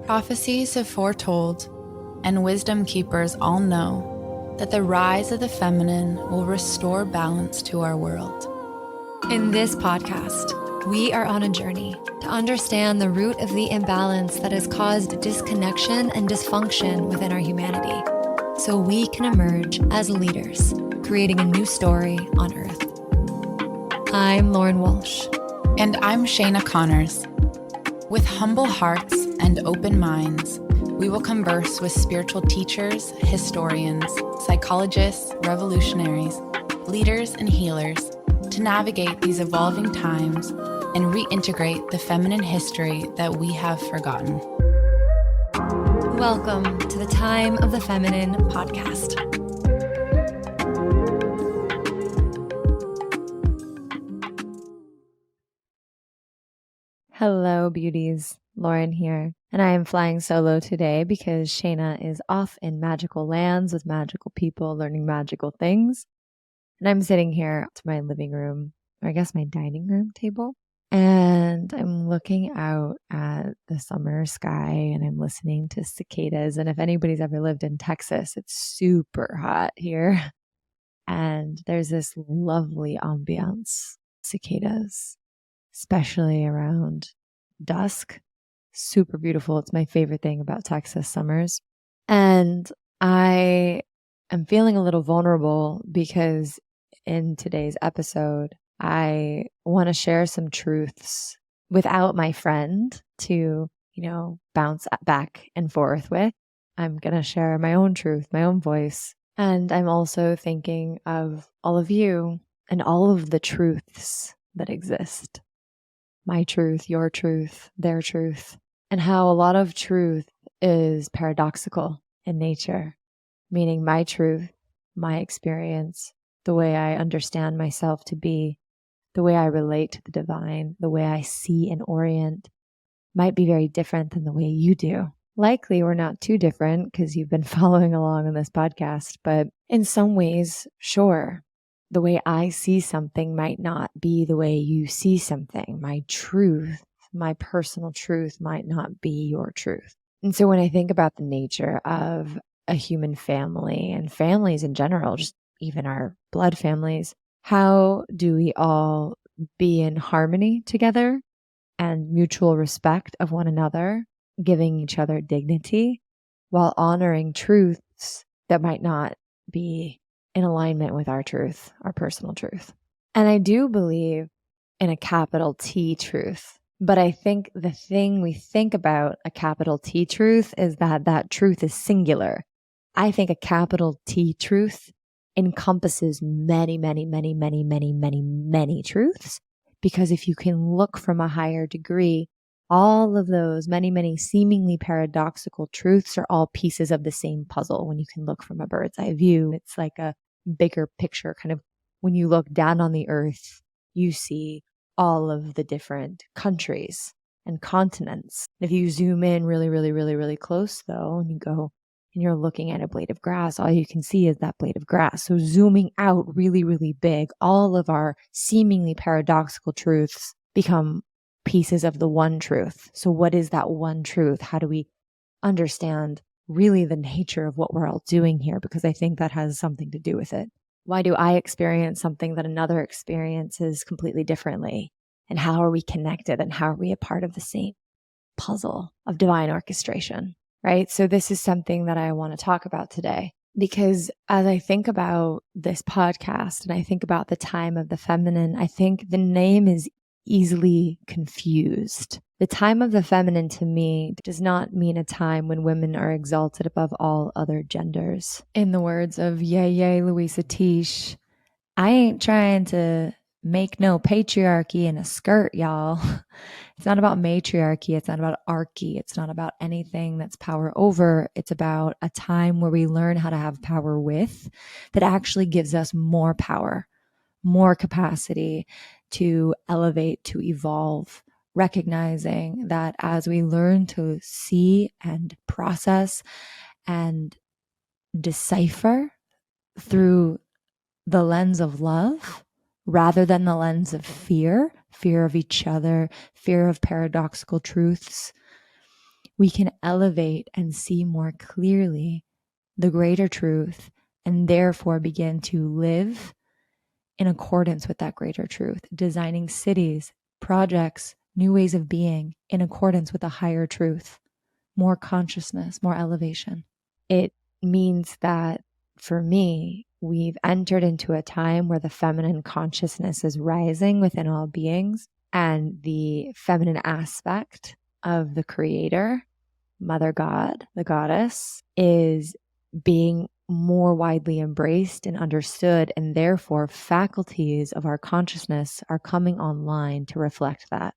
Prophecies have foretold, and wisdom keepers all know that the rise of the feminine will restore balance to our world. In this podcast, we are on a journey to understand the root of the imbalance that has caused disconnection and dysfunction within our humanity, so we can emerge as leaders, creating a new story on Earth. I'm Lauren Walsh. And I'm Shaina Conners. With humble hearts and open minds, we will converse with spiritual teachers, historians, psychologists, revolutionaries, leaders, and healers to navigate these evolving times and reintegrate the feminine history that we have forgotten. Welcome to the Time of the Feminine podcast. Hello, beauties. Lauren here. And I am flying solo today because Shaina is off in magical lands with magical people learning magical things. And I'm sitting here to my living room, or I guess my dining room table. And I'm looking out at the summer sky and I'm listening to cicadas. And if anybody's ever lived in Texas, it's super hot here. And there's this lovely ambiance, cicadas, especially around dusk. Super beautiful. It's my favorite thing about Texas summers. And I am feeling a little vulnerable because in today's episode, I want to share some truths without my friend to, bounce back and forth with. I'm going to share my own truth, my own voice. And I'm also thinking of all of you and all of the truths that exist. My truth, your truth, their truth, and how a lot of truth is paradoxical in nature, meaning my truth, my experience, the way I understand myself to be, the way I relate to the divine, the way I see and orient might be very different than the way you do. Likely we're not too different because you've been following along on this podcast, but in some ways, sure. The way I see something might not be the way you see something. My truth, my personal truth might not be your truth. And so when I think about the nature of a human family and families in general, just even our blood families, how do we all be in harmony together and mutual respect of one another, giving each other dignity while honoring truths that might not be in alignment with our truth, our personal truth. And I do believe in a capital T truth, but I think the thing we think about a capital T truth is that that truth is singular. I think a capital T truth encompasses many, many, many, many, many, many, many truths, because if you can look from a higher degree, all of those many, many seemingly paradoxical truths are all pieces of the same puzzle. When you can look from a bird's eye view, it's like a bigger picture. Kind of when you look down on the earth, you see all of the different countries and continents. If you zoom in really, really, really, really close though, and you go and you're looking at a blade of grass, all you can see is that blade of grass. So zooming out really, really big, all of our seemingly paradoxical truths become pieces of the one truth. So what is that one truth? How do we understand really the nature of what we're all doing here? Because I think that has something to do with it. Why do I experience something that another experiences completely differently? And how are we connected? And how are we a part of the same puzzle of divine orchestration? Right? So this is something that I want to talk about today, because as I think about this podcast and I think about the time of the feminine, I think the name is easily confused. The time of the feminine to me does not mean a time when women are exalted above all other genders. In the words of Yay Louisa Tish, I ain't trying to make no patriarchy in a skirt, y'all. It's not about matriarchy. It's not about archy. It's not about anything that's power over. It's about a time where we learn how to have power with that actually gives us more power, more capacity to elevate, to evolve, recognizing that as we learn to see and process and decipher through the lens of love rather than the lens of fear of each other, fear of paradoxical truths, we can elevate and see more clearly the greater truth and therefore begin to live in accordance with that greater truth, designing cities, projects, new ways of being in accordance with a higher truth, more consciousness, more elevation. It means that for me, we've entered into a time where the feminine consciousness is rising within all beings, and the feminine aspect of the creator, Mother God, the goddess, is being more widely embraced and understood, and therefore faculties of our consciousness are coming online to reflect that.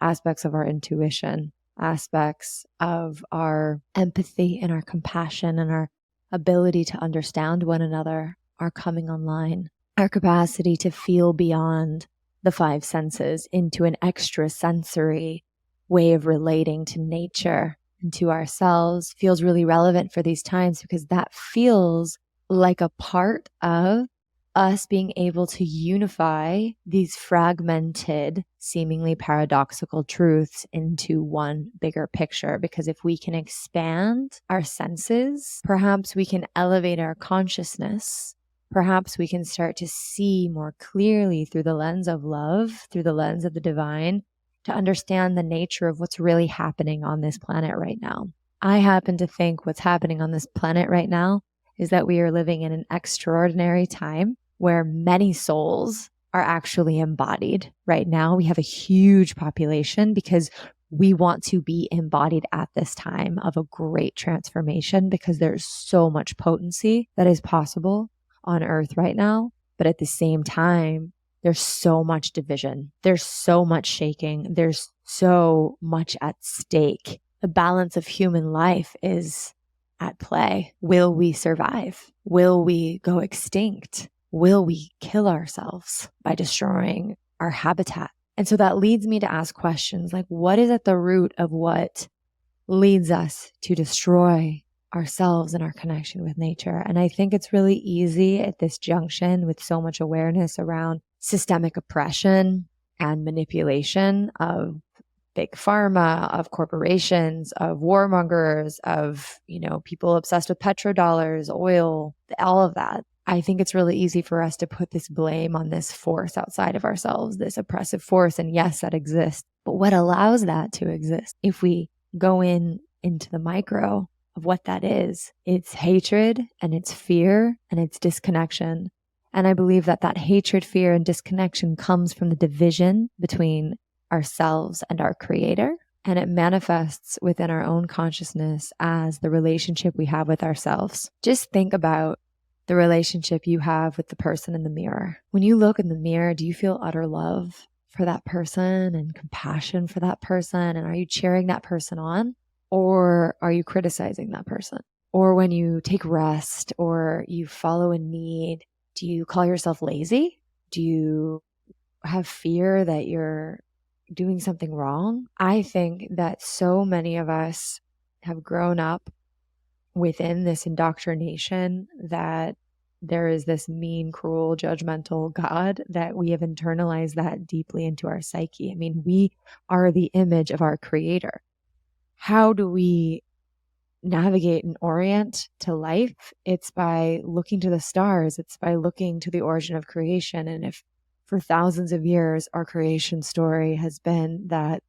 Aspects of our intuition, aspects of our empathy and our compassion and our ability to understand one another are coming online. Our capacity to feel beyond the five senses into an extra sensory way of relating to nature and to ourselves feels really relevant for these times, because that feels like a part of us being able to unify these fragmented, seemingly paradoxical truths into one bigger picture. Because if we can expand our senses, perhaps we can elevate our consciousness. Perhaps we can start to see more clearly through the lens of love, through the lens of the divine, to understand the nature of what's really happening on this planet right now. I happen to think what's happening on this planet right now is that we are living in an extraordinary time where many souls are actually embodied right now. We have a huge population because we want to be embodied at this time of a great transformation, because there's so much potency that is possible on earth right now. But at the same time, there's so much division. There's so much shaking. There's so much at stake. The balance of human life is at play. Will we survive? Will we go extinct? Will we kill ourselves by destroying our habitat? And so that leads me to ask questions like, what is at the root of what leads us to destroy ourselves and our connection with nature? And I think it's really easy at this junction, with so much awareness around systemic oppression and manipulation of big pharma, of corporations, of warmongers, of, people obsessed with petrodollars, oil, all of that. I think it's really easy for us to put this blame on this force outside of ourselves, this oppressive force. And yes, that exists. But what allows that to exist? If we go into the micro of what that is, it's hatred and it's fear and it's disconnection. And I believe that hatred, fear, and disconnection comes from the division between ourselves and our creator. And it manifests within our own consciousness as the relationship we have with ourselves. Just think about the relationship you have with the person in the mirror. When you look in the mirror, do you feel utter love for that person and compassion for that person? And are you cheering that person on? Or are you criticizing that person? Or when you take rest or you follow a need, do you call yourself lazy? Do you have fear that you're doing something wrong? I think that so many of us have grown up within this indoctrination that there is this mean, cruel, judgmental God, that we have internalized that deeply into our psyche. I mean, we are the image of our creator. How do we navigate and orient to life? It's by looking to the stars. It's by looking to the origin of creation. And if for thousands of years, our creation story has been that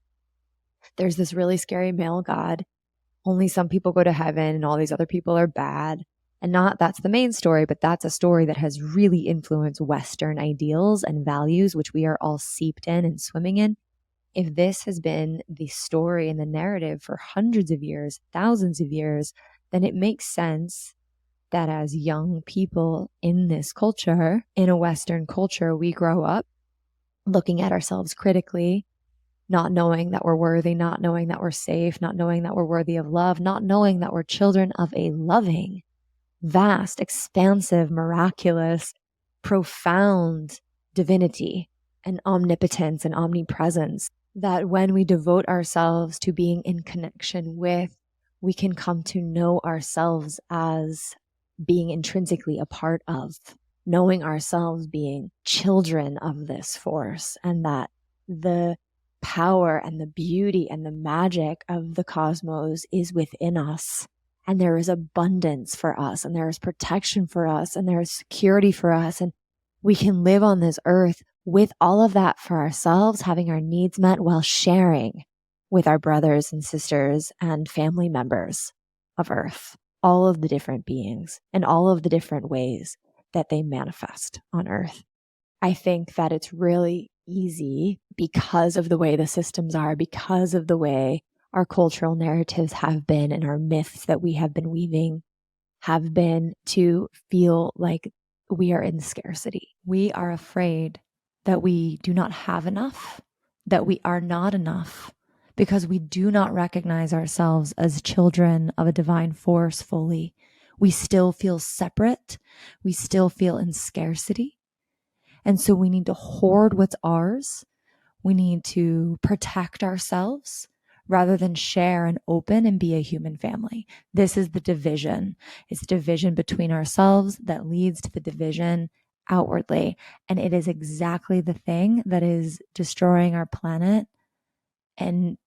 there's this really scary male God, only some people go to heaven and all these other people are bad. And that's the main story, but that's a story that has really influenced Western ideals and values, which we are all seeped in and swimming in. If this has been the story and the narrative for hundreds of years, thousands of years, then it makes sense that as young people in this culture, in a Western culture, we grow up looking at ourselves critically, not knowing that we're worthy, not knowing that we're safe, not knowing that we're worthy of love, not knowing that we're children of a loving, vast, expansive, miraculous, profound divinity and omnipotence and omnipresence, that when we devote ourselves to being in connection with, we can come to know ourselves as being intrinsically a part of, knowing ourselves being children of this force, and that the power and the beauty and the magic of the cosmos is within us. And there is abundance for us, and there is protection for us, and there is security for us. And we can live on this earth with all of that for ourselves, having our needs met while sharing with our brothers and sisters and family members of earth, all of the different beings and all of the different ways that they manifest on earth. I think that it's really easy because of the way the systems are, because of the way our cultural narratives have been and our myths that we have been weaving have been, to feel like we are in scarcity. We are afraid that we do not have enough, that we are not enough, because we do not recognize ourselves as children of a divine force fully. We still feel separate. We still feel in scarcity. And so we need to hoard what's ours. We need to protect ourselves rather than share and open and be a human family. This is the division. It's the division between ourselves that leads to the division outwardly. And it is exactly the thing that is destroying our planet and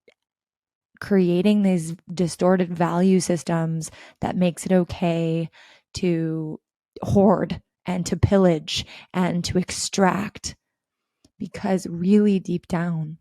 creating these distorted value systems that makes it okay to hoard and to pillage and to extract. Because really deep down,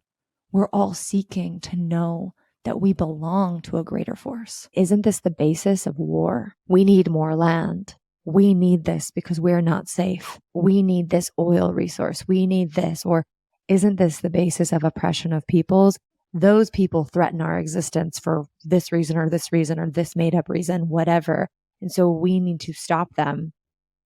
we're all seeking to know that we belong to a greater force. Isn't this the basis of war? We need more land. We need this because we're not safe. We need this oil resource. We need this. Or isn't this the basis of oppression of peoples? Those people threaten our existence for this reason or this reason or this made up reason, whatever. And so we need to stop them.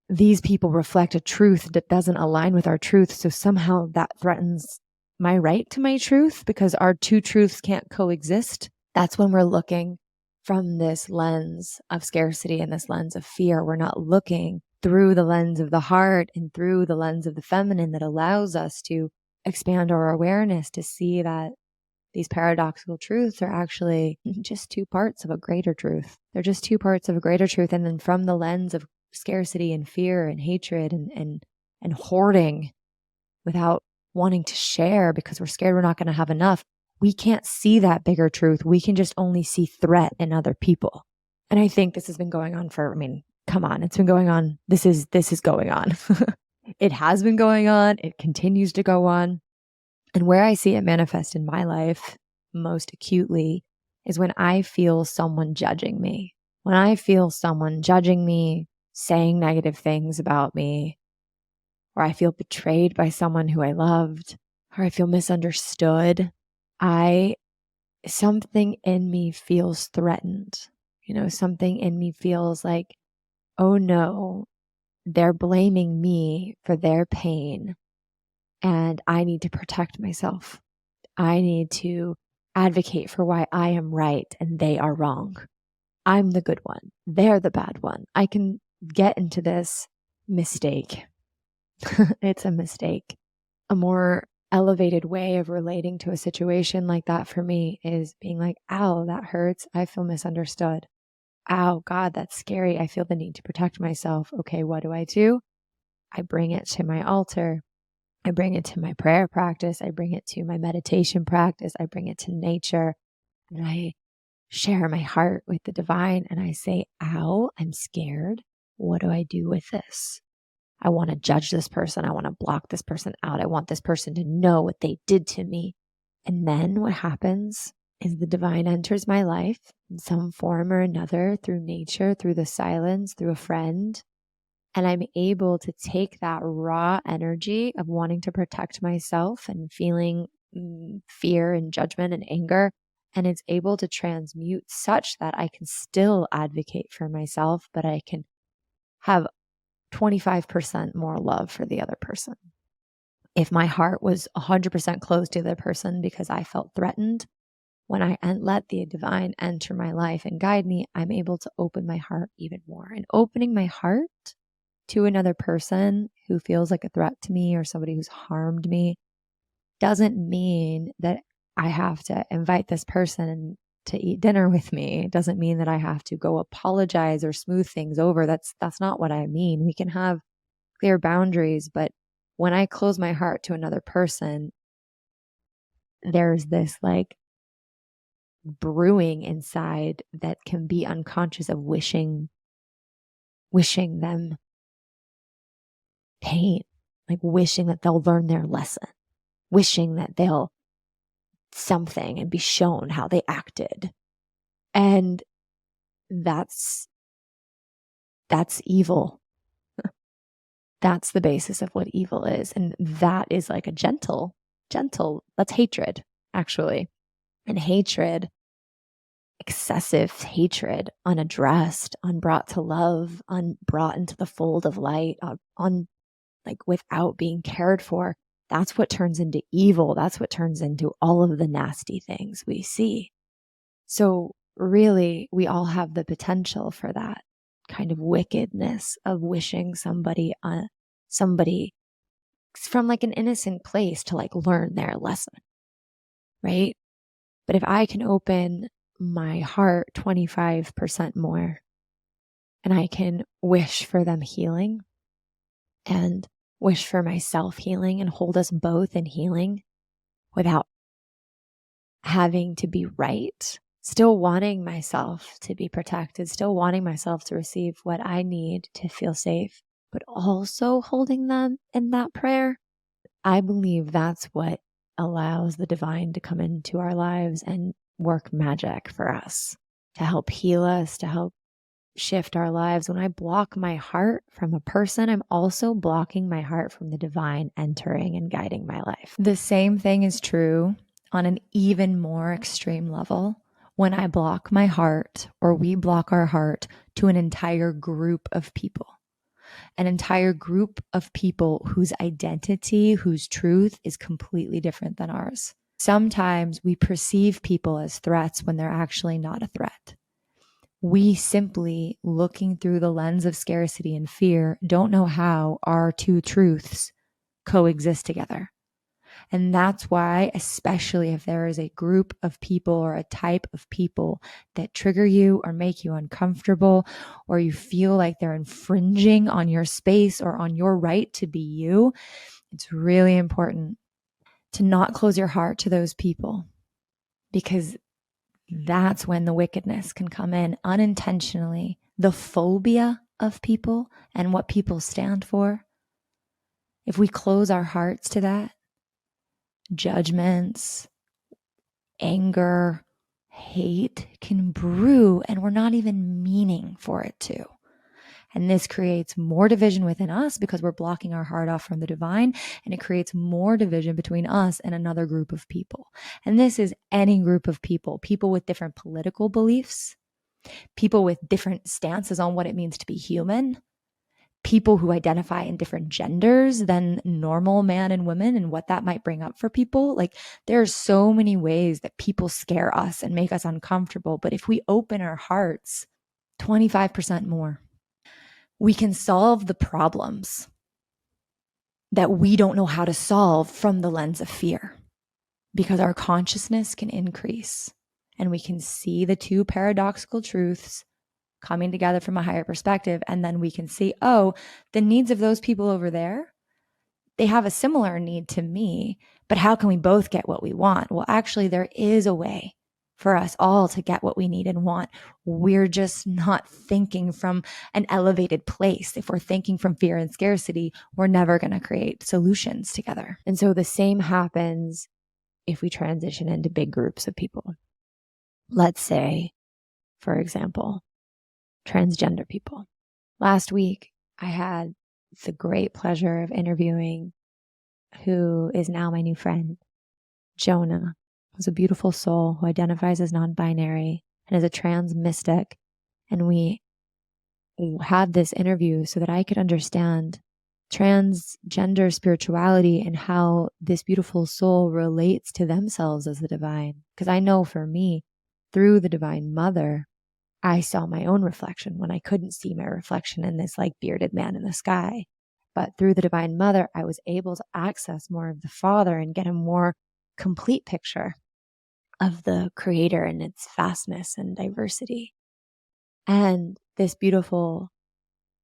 These people reflect a truth that doesn't align with our truth. So somehow that threatens my right to my truth because our two truths can't coexist. That's when we're looking from this lens of scarcity and this lens of fear. We're not looking through the lens of the heart and through the lens of the feminine that allows us to expand our awareness to see that these paradoxical truths are actually just two parts of a greater truth. They're just two parts of a greater truth. And then from the lens of scarcity and fear and hatred and hoarding without wanting to share because we're scared we're not going to have enough, we can't see that bigger truth. We can just only see threat in other people. And I think this has been going on for, come on, it's been going on. This is going on. It has been going on. It continues to go on. And where I see it manifest in my life most acutely is when I feel someone judging me. When I feel someone judging me, saying negative things about me, or I feel betrayed by someone who I loved, or I feel misunderstood, something in me feels threatened. Something in me feels like, oh no, they're blaming me for their pain. And I need to protect myself. I need to advocate for why I am right and they are wrong. I'm the good one. They're the bad one. I can get into this mistake. It's a mistake. A more elevated way of relating to a situation like that for me is being like, ow, that hurts. I feel misunderstood. Ow, God, that's scary. I feel the need to protect myself. Okay, what do? I bring it to my altar. I bring it to my prayer practice. I bring it to my meditation practice. I bring it to nature. And I share my heart with the divine. And I say, ow, I'm scared. What do I do with this? I want to judge this person. I want to block this person out. I want this person to know what they did to me. And then what happens is the divine enters my life in some form or another, through nature, through the silence, through a friend. And I'm able to take that raw energy of wanting to protect myself and feeling fear and judgment and anger. And it's able to transmute such that I can still advocate for myself, but I can have 25% more love for the other person. If my heart was 100% closed to the other person because I felt threatened, when I let the divine enter my life and guide me, I'm able to open my heart even more. And opening my heart to another person who feels like a threat to me or somebody who's harmed me doesn't mean that I have to invite this person to eat dinner with me. It doesn't mean that I have to go apologize or smooth things over. That's not what I mean. We can have clear boundaries, but when I close my heart to another person, there's this like brewing inside that can be unconscious of wishing them pain, like wishing that they'll learn their lesson, wishing that they'll something and be shown how they acted. And that's evil. That's the basis of what evil is. And that is like a gentle, that's hatred, actually. And hatred, excessive hatred, unaddressed, unbrought to love, unbrought into the fold of light, like without being cared for, that's what turns into evil. That's what turns into all of the nasty things we see. So really, we all have the potential for that kind of wickedness of wishing somebody from like an innocent place to like learn their lesson, right? But if I can open my heart 25% more and I can wish for them healing and wish for myself healing and hold us both in healing without having to be right, still wanting myself to be protected, still wanting myself to receive what I need to feel safe, but also holding them in that prayer. I believe that's what allows the divine to come into our lives and work magic for us, to help heal us, to help shift our lives. When I block my heart from a person, I'm also blocking my heart from the divine entering and guiding my life. The same thing is true on an even more extreme level when I block my heart, or we block our heart, to an entire group of people. An entire group of people whose identity, whose truth is completely different than ours. Sometimes we perceive people as threats when they're actually not a threat. We simply, looking through the lens of scarcity and fear, don't know how our two truths coexist together. And that's why, especially if there is a group of people or a type of people that trigger you or make you uncomfortable, or you feel like they're infringing on your space or on your right to be you, it's really important to not close your heart to those people, because that's when the wickedness can come in unintentionally. The phobia of people and what people stand for, if we close our hearts to that, judgments, anger, hate can brew, and we're not even meaning for it to. And this creates more division within us because we're blocking our heart off from the divine, and it creates more division between us and another group of people. And this is any group of people, people with different political beliefs, people with different stances on what it means to be human, people who identify in different genders than normal man and women, and what that might bring up for people. Like, there's so many ways that people scare us and make us uncomfortable. But if we open our hearts 25% more, we can solve the problems that we don't know how to solve from the lens of fear, because our consciousness can increase and we can see the two paradoxical truths coming together from a higher perspective. And then we can see, oh, the needs of those people over there, they have a similar need to me, but how can we both get what we want? Well, actually, there is a way for us all to get what we need and want. We're just not thinking from an elevated place. If we're thinking from fear and scarcity, we're never going to create solutions together. And so the same happens if we transition into big groups of people. Let's say, for example, transgender people. Last week, I had the great pleasure of interviewing who is now my new friend, Jonah, who's a beautiful soul who identifies as non-binary and is a trans mystic. And we had this interview so that I could understand transgender spirituality and how this beautiful soul relates to themselves as the divine. Because I know for me, through the Divine Mother, I saw my own reflection when I couldn't see my reflection in this like bearded man in the sky. But through the Divine Mother, I was able to access more of the Father and get a more complete picture of the Creator and its vastness and diversity. And this beautiful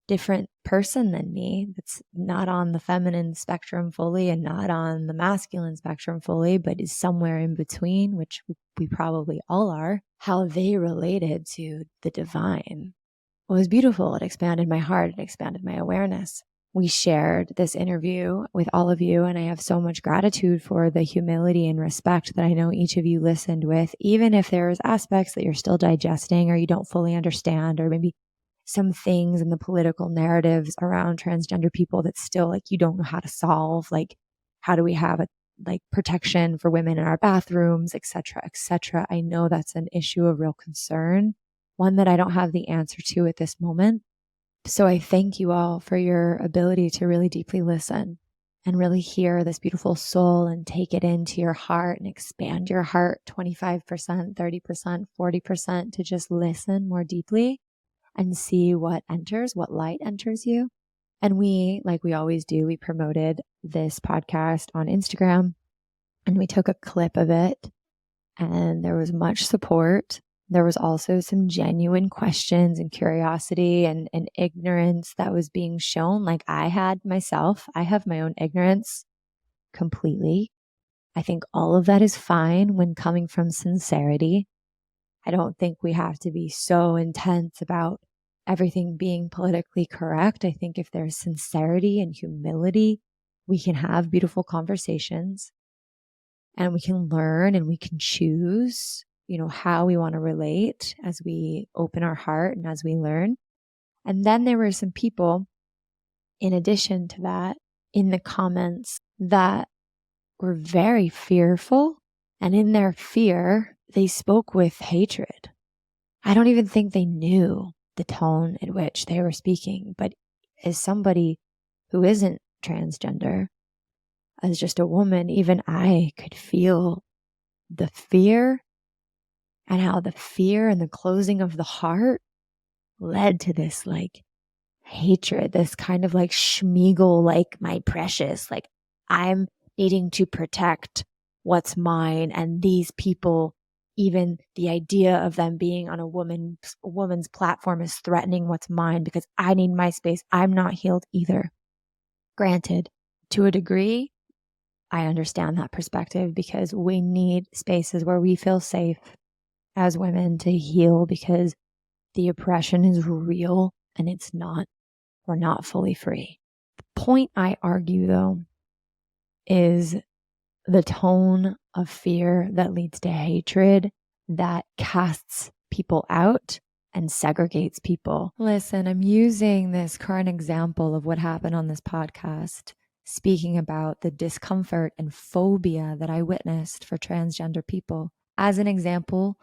different person than me, that's not on the feminine spectrum fully and not on the masculine spectrum fully, but is somewhere in between, which we probably all are, how they related to the divine was beautiful. It expanded my heart. It expanded my awareness. We shared this interview with all of you, and I have so much gratitude for the humility and respect that I know each of you listened with, even if there's aspects that you're still digesting or you don't fully understand, or maybe some things in the political narratives around transgender people that still like you don't know how to solve, like how do we have a protection for women in our bathrooms, etc., etc. I know that's an issue of real concern, one that I don't have the answer to at this moment. So I thank you all for your ability to really deeply listen and really hear this beautiful soul and take it into your heart and expand your heart 25%, 30%, 40% to just listen more deeply and see what enters, what light enters you. And we, like we always do, we promoted this podcast on Instagram and we took a clip of it, and there was much support. There was also some genuine questions and curiosity and ignorance that was being shown, like I had myself. I have my own ignorance completely. I think all of that is fine when coming from sincerity. I don't think we have to be so intense about everything being politically correct. I think if there's sincerity and humility, we can have beautiful conversations and we can learn and we can choose, how we want to relate as we open our heart and as we learn. And then there were some people, in addition to that, in the comments that were very fearful. And in their fear, they spoke with hatred. I don't even think they knew the tone at which they were speaking. But as somebody who isn't transgender, as just a woman, even I could feel the fear and how the fear and the closing of the heart led to this hatred, this kind of Schmiegel, my precious, I'm needing to protect what's mine. And these people, even the idea of them being on a woman's platform is threatening what's mine because I need my space. I'm not healed either. Granted, to a degree, I understand that perspective because we need spaces where we feel safe as women to heal because the oppression is real and we're not fully free. The point I argue though is the tone of fear that leads to hatred that casts people out and segregates people. Listen, I'm using this current example of what happened on this podcast, speaking about the discomfort and phobia that I witnessed for transgender people as an example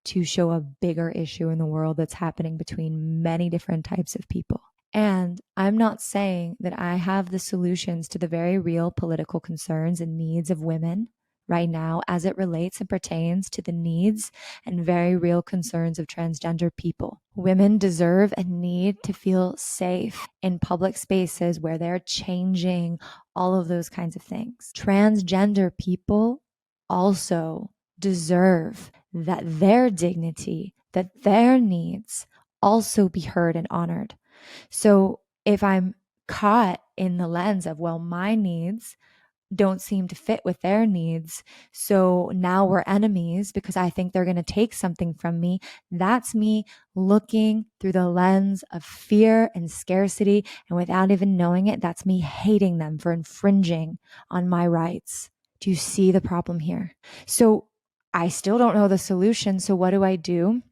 to show a bigger issue in the world that's happening between many different types of people. And I'm not saying that I have the solutions to the very real political concerns and needs of women right now as it relates and pertains to the needs and very real concerns of transgender people. Women deserve and need to feel safe in public spaces where they're changing all of those kinds of things. Transgender people also deserve that their dignity, that their needs also be heard and honored. So if I'm caught in the lens of, well, my needs don't seem to fit with their needs, so now we're enemies because I think they're going to take something from me, that's me looking through the lens of fear and scarcity. And without even knowing it, that's me hating them for infringing on my rights. Do you see the problem here? So I still don't know the solution. So what do?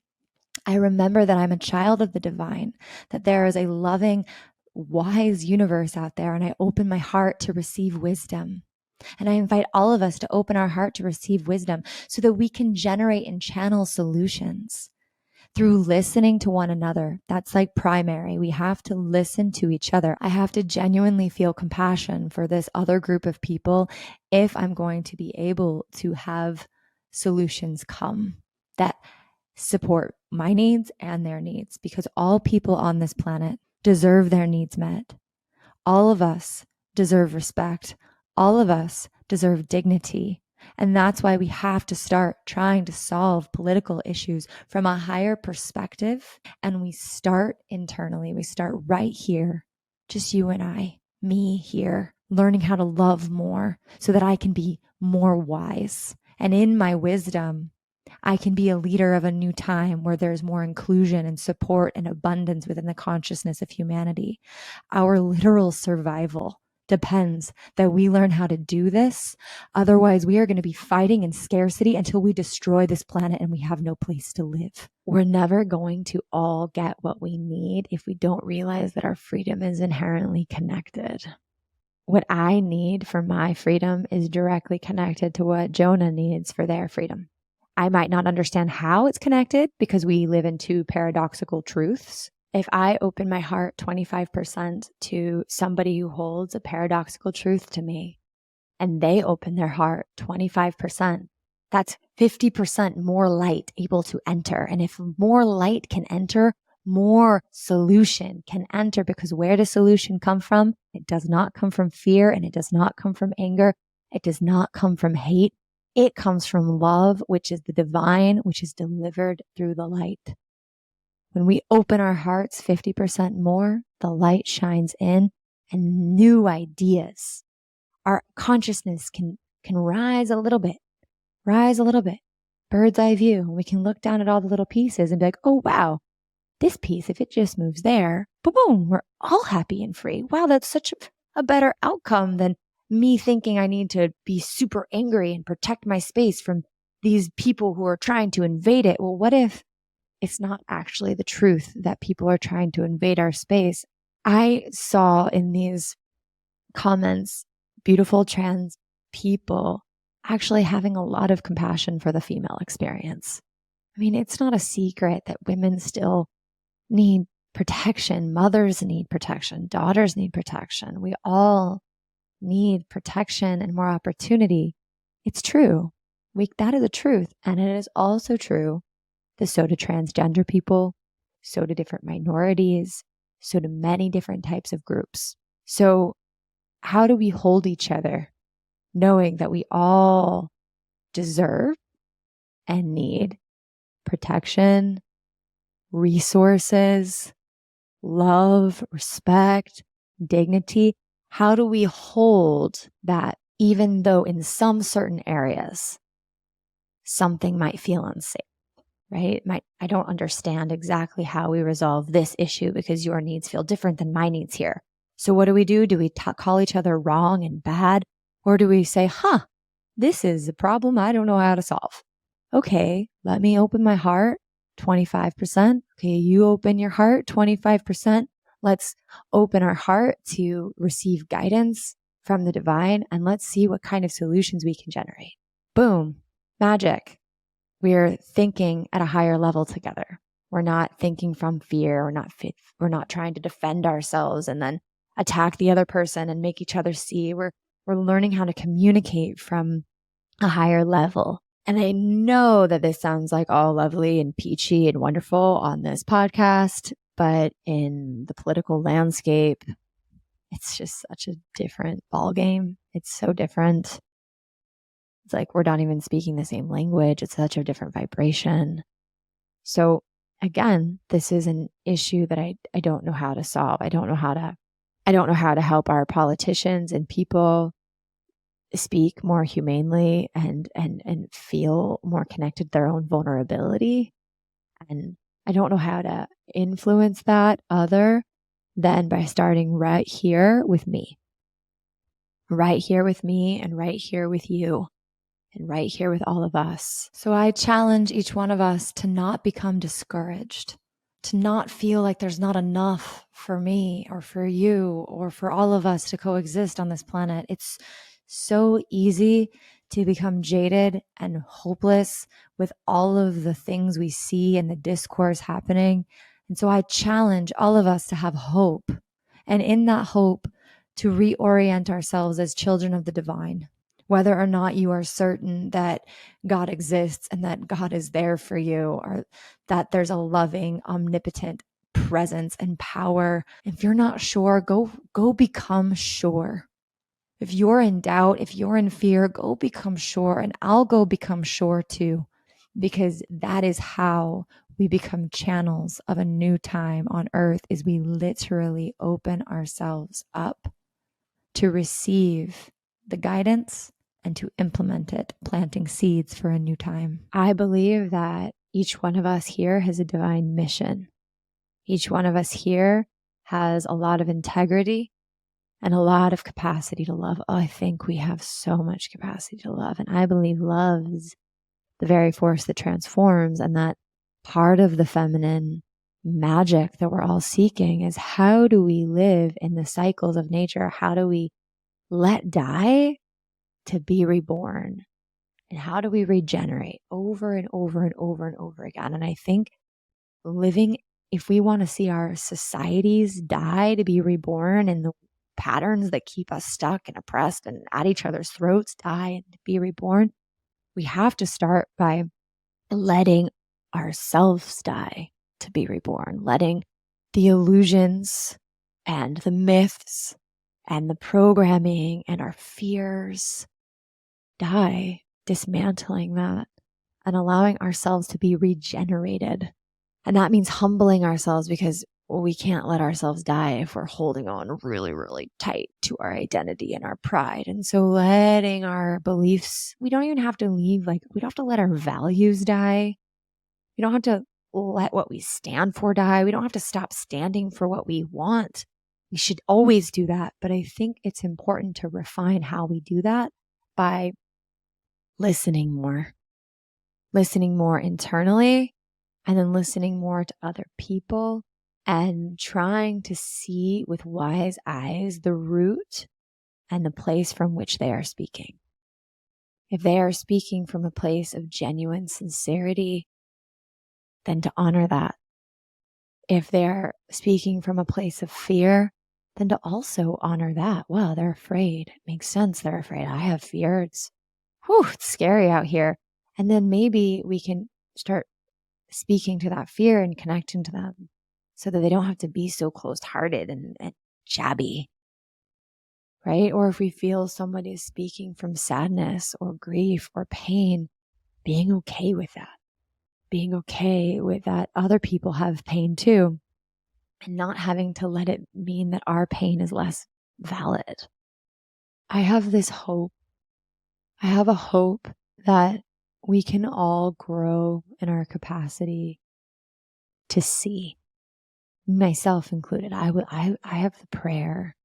I remember that I'm a child of the divine, that there is a loving, wise universe out there, and I open my heart to receive wisdom. And I invite all of us to open our heart to receive wisdom so that we can generate and channel solutions through listening to one another. That's primary. We have to listen to each other. I have to genuinely feel compassion for this other group of people if I'm going to be able to have solutions come that support my needs and their needs, because all people on this planet deserve their needs met. All of us deserve respect. All of us deserve dignity. And that's why we have to start trying to solve political issues from a higher perspective. And we start internally. We start right here, just you and I, me here, learning how to love more so that I can be more wise. And in my wisdom, I can be a leader of a new time where there's more inclusion and support and abundance within the consciousness of humanity. Our literal survival depends that we learn how to do this. Otherwise, we are going to be fighting in scarcity until we destroy this planet and we have no place to live. We're never going to all get what we need if we don't realize that our freedom is inherently connected. What I need for my freedom is directly connected to what Jonah needs for their freedom. I might not understand how it's connected because we live in two paradoxical truths. If I open my heart 25% to somebody who holds a paradoxical truth to me, and they open their heart 25%, that's 50% more light able to enter. And if more light can enter, more solution can enter, because where does solution come from? It does not come from fear, and it does not come from anger. It does not come from hate. It comes from love, which is the divine, which is delivered through the light. When we open our hearts 50% more, the light shines in and new ideas. Our consciousness can rise a little bit, bird's eye view. We can look down at all the little pieces and be like, oh, wow, this piece, if it just moves there, boom, boom, we're all happy and free. Wow, that's such a better outcome than me thinking I need to be super angry and protect my space from these people who are trying to invade it. Well, what if it's not actually the truth that people are trying to invade our space? I saw in these comments beautiful trans people actually having a lot of compassion for the female experience. I mean, it's not a secret that women still need protection. Mothers need protection. Daughters need protection. We all need protection and more opportunity. It's true. That is a truth. And it is also true that so do transgender people, so do different minorities, so do many different types of groups. So how do we hold each other, knowing that we all deserve and need protection, resources, love, respect, dignity? How do we hold that, even though in some certain areas something might feel unsafe, right? I don't understand exactly how we resolve this issue because your needs feel different than my needs here. So what do? Do we call each other wrong and bad? Or do we say, this is a problem I don't know how to solve. Okay, let me open my heart 25%. Okay, you open your heart 25%. Let's open our heart to receive guidance from the divine, and let's see what kind of solutions we can generate. Boom, magic. We're thinking at a higher level together. We're not thinking from fear. We're not trying to defend ourselves and then attack the other person and make each other see. We're learning how to communicate from a higher level. And I know that this sounds like all lovely and peachy and wonderful on this podcast, but in the political landscape, it's just such a different ballgame. It's so different. It's like we're not even speaking the same language. It's such a different vibration. So again, this is an issue that I don't know how to solve. I don't know how to help our politicians and people speak more humanely and feel more connected to their own vulnerability. And I don't know how to influence that other than by starting right here with me. Right here with me and right here with you and right here with all of us. So I challenge each one of us to not become discouraged, to not feel like there's not enough for me or for you or for all of us to coexist on this planet. It's so easy to become jaded and hopeless with all of the things we see in the discourse happening. And so I challenge all of us to have hope. And in that hope, to reorient ourselves as children of the divine, whether or not you are certain that God exists and that God is there for you, or that there's a loving, omnipotent presence and power. If you're not sure, go become sure. If you're in doubt, if you're in fear, go become sure, and I'll go become sure too, because that is how we become channels of a new time on earth, is we literally open ourselves up to receive the guidance and to implement it, planting seeds for a new time. I believe that each one of us here has a divine mission. Each one of us here has a lot of integrity and a lot of capacity to love. Oh, I think we have so much capacity to love. And I believe love is the very force that transforms, and that part of the feminine magic that we're all seeking is, how do we live in the cycles of nature? How do we let die to be reborn? And how do we regenerate over and over and over and over again? And I think living, if we want to see our societies die to be reborn, and the patterns that keep us stuck and oppressed and at each other's throats die and to be reborn, we have to start by letting ourselves die to be reborn, letting the illusions and the myths and the programming and our fears die, dismantling that and allowing ourselves to be regenerated. And that means humbling ourselves, because we can't let ourselves die if we're holding on really, really tight to our identity and our pride. And so letting our beliefs, we don't even have to leave, we don't have to let our values die. We don't have to let what we stand for die. We don't have to stop standing for what we want. We should always do that. But I think it's important to refine how we do that by listening more internally, and then listening more to other people, and trying to see with wise eyes the root and the place from which they are speaking. If they are speaking from a place of genuine sincerity, then to honor that. If they're speaking from a place of fear, then to also honor that. Wow, they're afraid. It makes sense. They're afraid. I have fear. It's scary out here. And then maybe we can start speaking to that fear and connecting to them, so that they don't have to be so closed-hearted and jabby, right? Or if we feel somebody is speaking from sadness or grief or pain, being okay with that. Being okay with that other people have pain too, and not having to let it mean that our pain is less valid. I have this hope. I have a hope that we can all grow in our capacity to see, myself included. I have the prayer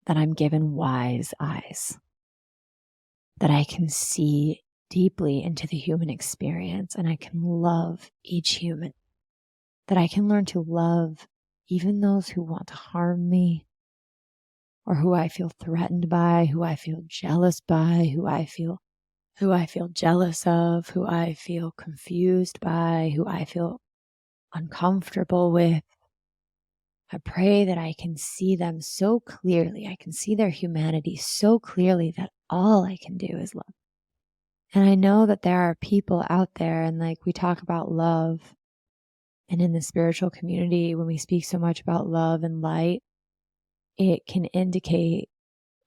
that I'm given wise eyes, that I can see deeply into the human experience, and I can love each human, that I can learn to love even those who want to harm me, or who I feel threatened by, who I feel jealous by, who I feel jealous of, who I feel confused by, who I feel uncomfortable with. I pray that I can see them so clearly. I can see their humanity so clearly that all I can do is love. And I know that there are people out there, and we talk about love, and in the spiritual community, when we speak so much about love and light, it can indicate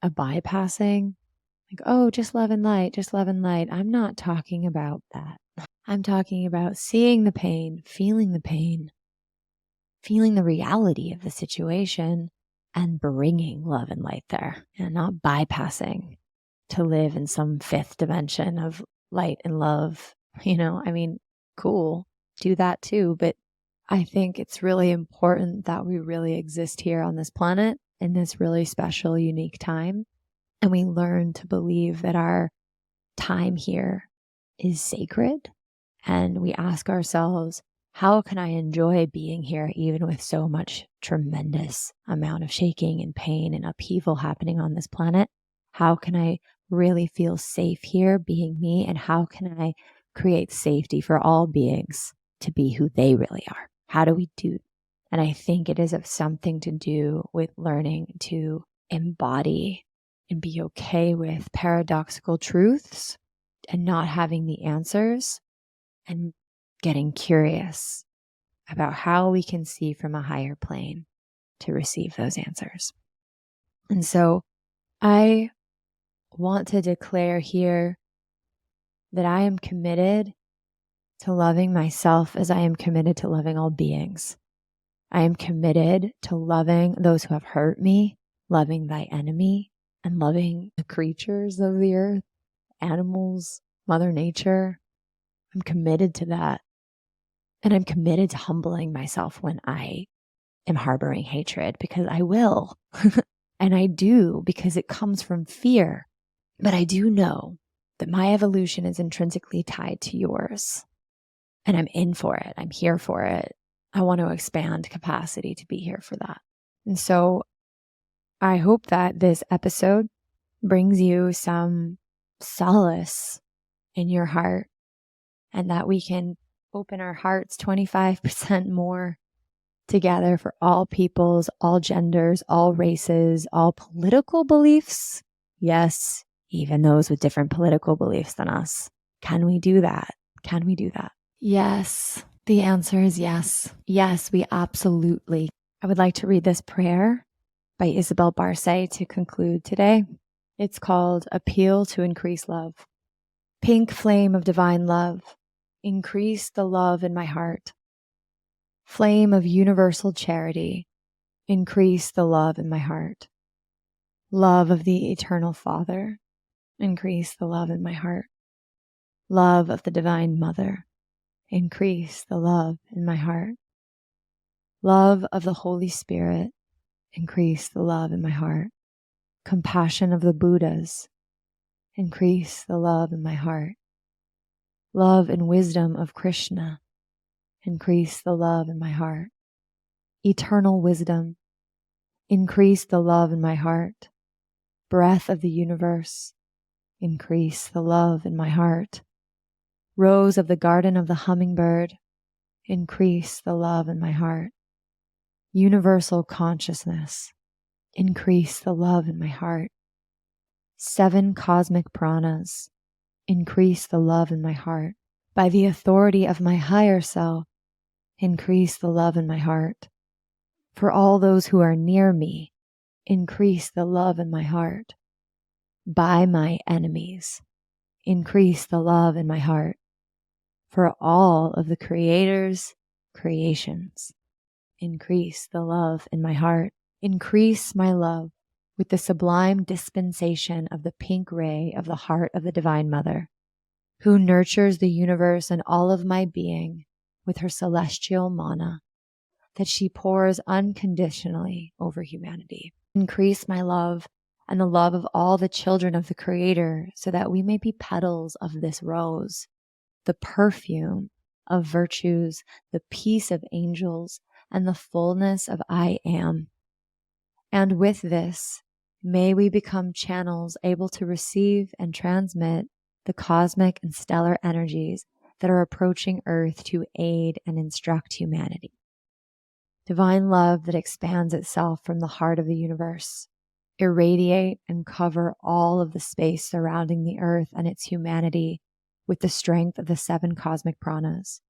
a bypassing, oh, just love and light, just love and light. I'm not talking about that. I'm talking about seeing the pain, feeling the reality of the situation, and bringing love and light there, and not bypassing to live in some fifth dimension of light and love. Cool, do that too. But I think it's really important that we really exist here on this planet in this really special, unique time. And we learn to believe that our time here is sacred. And we ask ourselves, how can I enjoy being here even with so much tremendous amount of shaking and pain and upheaval happening on this planet? How can I really feel safe here being me? And how can I create safety for all beings to be who they really are? How do we do? And I think it is something to do with learning to embody and be okay with paradoxical truths and not having the answers, and getting curious about how we can see from a higher plane to receive those answers. And so I want to declare here that I am committed to loving myself as I am committed to loving all beings. I am committed to loving those who have hurt me, loving thy enemy, and loving the creatures of the earth, animals, Mother Nature. I'm committed to that. And I'm committed to humbling myself when I am harboring hatred, because I will. And I do, because it comes from fear. But I do know that my evolution is intrinsically tied to yours. And I'm in for it. I'm here for it. I want to expand capacity to be here for that. And so I hope that this episode brings you some solace in your heart, and that we can open our hearts 25% more together for all peoples, all genders, all races, all political beliefs. Yes, even those with different political beliefs than us. Can we do that? Can we do that? Yes. The answer is yes. Yes, we absolutely. I would like to read this prayer by Isabel Barce to conclude today. It's called Appeal to Increase Love. Pink flame of divine love, increase the love in my heart. Flame of universal charity, increase the love in my heart. Love of the eternal Father, increase the love in my heart. Love of the Divine Mother, increase the love in my heart. Love of the Holy Spirit, increase the love in my heart. Compassion of the Buddhas, increase the love in my heart. Love and wisdom of Krishna, increase the love in my heart. Eternal wisdom, increase the love in my heart. Breath of the universe, increase the love in my heart. Rose of the garden of the hummingbird, increase the love in my heart. Universal consciousness, increase the love in my heart. 7 cosmic pranas, increase the love in my heart. By the authority of my higher self, increase the love in my heart. For all those who are near me, increase the love in my heart. By my enemies, increase the love in my heart. For all of the Creator's creations, increase the love in my heart. Increase my love with the sublime dispensation of the pink ray of the heart of the Divine Mother, who nurtures the universe and all of my being with her celestial mana, that she pours unconditionally over humanity. Increase my love and the love of all the children of the Creator, so that we may be petals of this rose, the perfume of virtues, the peace of angels, and the fullness of I am. And with this, may we become channels able to receive and transmit the cosmic and stellar energies that are approaching Earth to aid and instruct humanity. Divine love that expands itself from the heart of the universe, irradiate and cover all of the space surrounding the Earth and its humanity with the strength of the 7 cosmic pranas,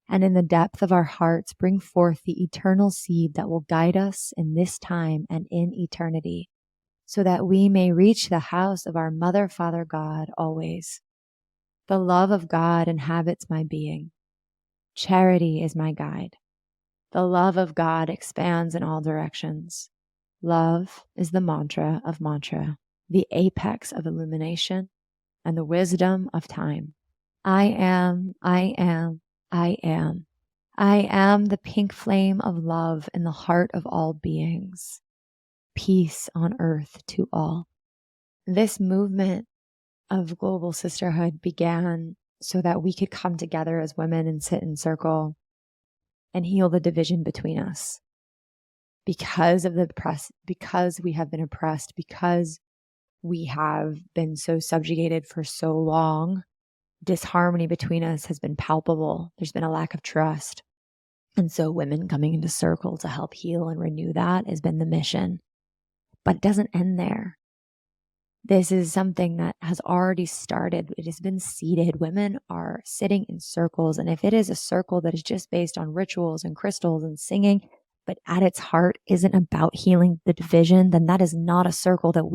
and in the depth of our hearts bring forth the eternal seed that will guide us in this time and in eternity, so that we may reach the house of our Mother, Father, God always. The love of God inhabits my being. Charity is my guide. The love of God expands in all directions. Love is the mantra of mantra, the apex of illumination, and the wisdom of time. I am, I am, I am. I am the pink flame of love in the heart of all beings. Peace on earth to all. This movement of Global Sisterhood began so that we could come together as women and sit in circle and heal the division between us. Because we have been oppressed, because we have been so subjugated for so long, disharmony between us has been palpable. There's been a lack of trust. And so women coming into circle to help heal and renew that has been the mission. But it doesn't end there. This is something that has already started. It has been seeded. Women are sitting in circles. And if it is a circle that is just based on rituals and crystals and singing, but at its heart isn't about healing the division, then that is not a circle that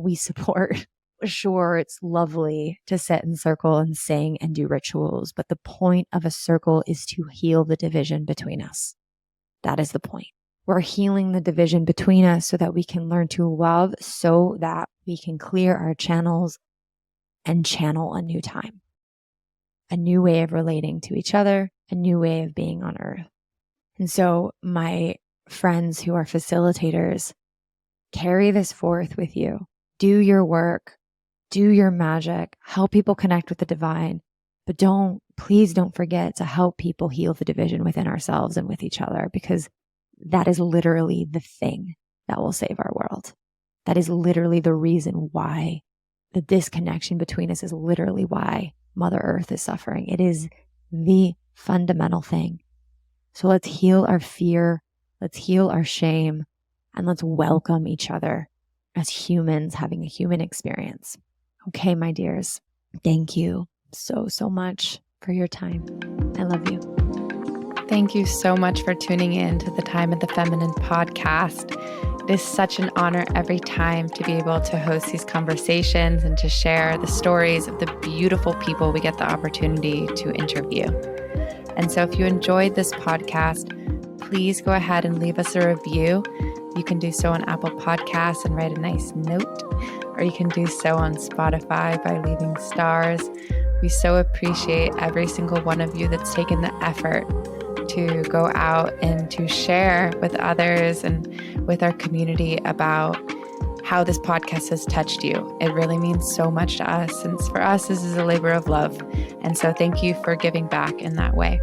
we support. Sure, it's lovely to sit in circle and sing and do rituals, but the point of a circle is to heal the division between us. That is the point. We're healing the division between us so that we can learn to love, so that we can clear our channels and channel a new time, a new way of relating to each other, a new way of being on earth. And so my friends who are facilitators, carry this forth with you. Do your work, do your magic, help people connect with the divine, but please don't forget to help people heal the division within ourselves and with each other, because that is literally the thing that will save our world. That is literally the reason why the disconnection between us is literally why Mother Earth is suffering. It is the fundamental thing. So let's heal our fear, let's heal our shame, and let's welcome each other as humans having a human experience. Okay, my dears, thank you so, so much for your time. I love you. Thank you so much for tuning in to the Time of the Feminine podcast. It is such an honor every time to be able to host these conversations and to share the stories of the beautiful people we get the opportunity to interview. And so if you enjoyed this podcast, please go ahead and leave us a review. You can do so on Apple Podcasts and write a nice note, or you can do so on Spotify by leaving stars. We so appreciate every single one of you that's taken the effort to go out and to share with others and with our community about how this podcast has touched you. It really means so much to us. And for us, this is a labor of love. And so thank you for giving back in that way.